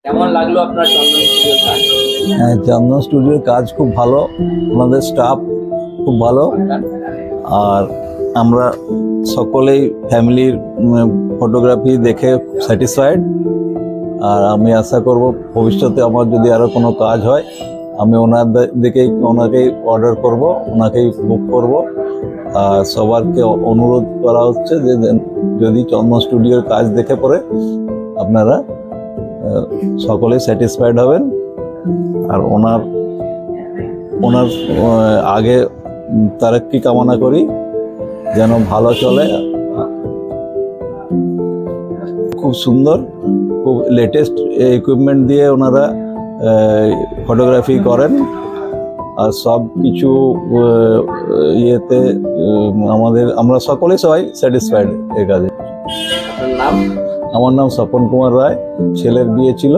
কেমন লাগলো আপনার চন্দন স্টুডিওর কাজ? হ্যাঁ, চন্দন স্টুডিওর কাজ খুব ভালো, আমাদের স্টাফ খুব ভালো, আর আমরা সকলেই ফ্যামিলির ফটোগ্রাফি দেখে স্যাটিসফাইড। আর আমি আশা করব ভবিষ্যতে আমার যদি আরও কোনো কাজ হয় আমি ওনাকেই অর্ডার করব, ওনাকেই বুক করব। আর সবারকে অনুরোধ করা হচ্ছে যে যদি চন্দন স্টুডিওর কাজ দেখে পরে আপনারা সকলেই স্যাটিসফাইড হবেন। আর ওনার আগে তারেক্কি কামনা করি, যেন ভালো চলে। খুব সুন্দর, খুব লেটেস্ট ইকুইপমেন্ট দিয়ে ওনারা ফটোগ্রাফি করেন, আর সব কিছু ইয়েতে আমরা সবাই স্যাটিসফাইড এই কাজে। আপনার নাম? আমার নাম স্বপন কুমার রায়। ছেলের বিয়ে ছিল।